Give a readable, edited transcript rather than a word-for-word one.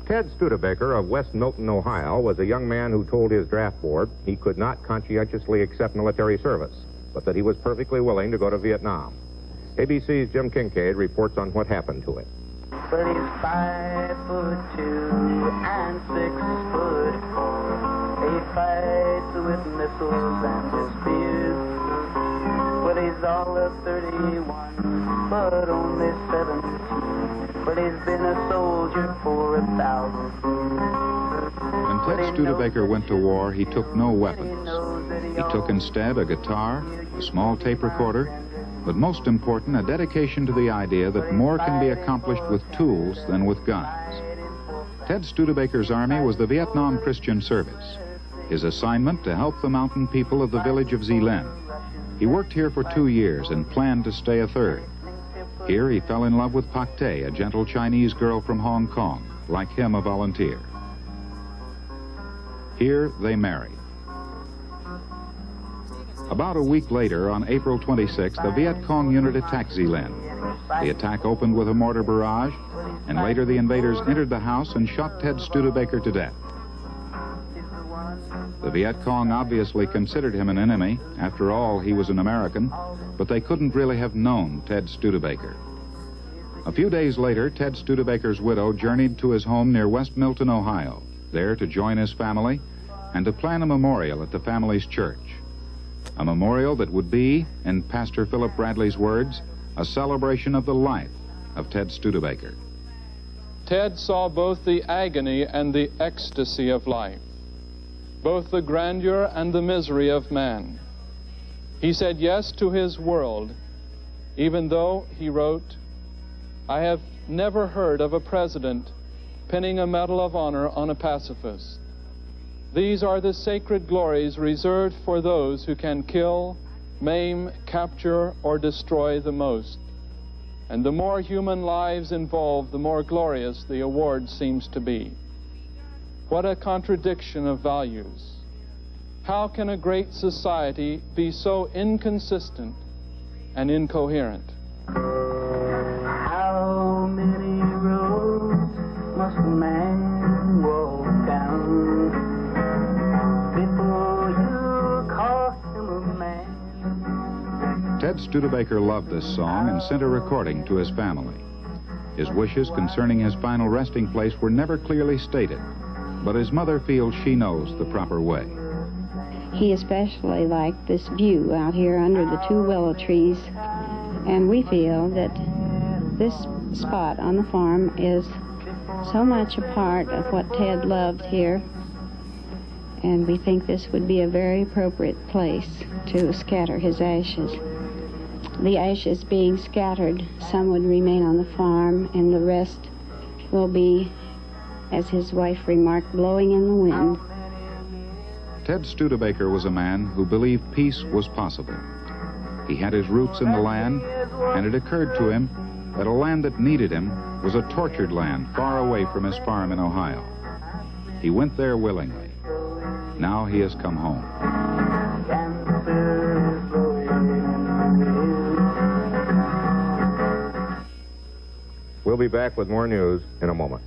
Ted Studebaker of West Milton, Ohio, was a young man who told his draft board he could not conscientiously accept military service, but that he was perfectly willing to go to Viet Nam. ABC's Jim Kincaid reports on what happened to him. But he's 5'2" and 6'4". He fights with missiles and his spears. Well, he's all of 31, but only 17. But he's been a soldier for 1,000 years. When Ted Studebaker went to war, he took no weapons. He took instead a guitar, a small tape recorder, but most important, a dedication to the idea that more can be accomplished with tools than with guns. Ted Studebaker's army was the Viet Nam Christian Service. His assignment to help the mountain people of the village of Elgin. He worked here for 2 years and planned to stay a third. Here he fell in love with Pak Tay, a gentle Chinese girl from Hong Kong, like him a volunteer. Here they married. About a week later, on April 26th, the Viet Cong unit attacked Elgin. The attack opened with a mortar barrage, and later the invaders entered the house and shot Ted Studebaker to death. The Viet Cong obviously considered him an enemy. After all, he was an American, but they couldn't really have known Ted Studebaker. A few days later, Ted Studebaker's widow journeyed to his home near West Milton, Ohio, there to join his family and to plan a memorial at the family's church. A memorial that would be, in Pastor Philip Bradley's words, a celebration of the life of Ted Studebaker. Ted saw both the agony and the ecstasy of life, both the grandeur and the misery of man. He said yes to his world, even though, he wrote, "I have never heard of a president pinning a Medal of Honor on a pacifist. These are the sacred glories reserved for those who can kill, maim, capture, or destroy the most. And the more human lives involved, the more glorious the award seems to be." What a contradiction of values. How can a great society be so inconsistent and incoherent? How many roads must a man walk down before you call him a man? Ted Studebaker loved this song and sent a recording to his family. His wishes concerning his final resting place were never clearly stated, but his mother feels she knows the proper way. He especially liked this view out here under the 2 willow trees, and we feel that this spot on the farm is so much a part of what Ted loved here, and we think this would be a very appropriate place to scatter his ashes. The ashes being scattered, some would remain on the farm, and the rest will be, as his wife remarked, blowing in the wind. Ted Studebaker was a man who believed peace was possible. He had his roots in the land, and it occurred to him that a land that needed him was a tortured land far away from his farm in Ohio. He went there willingly. Now he has come home. We'll be back with more news in a moment.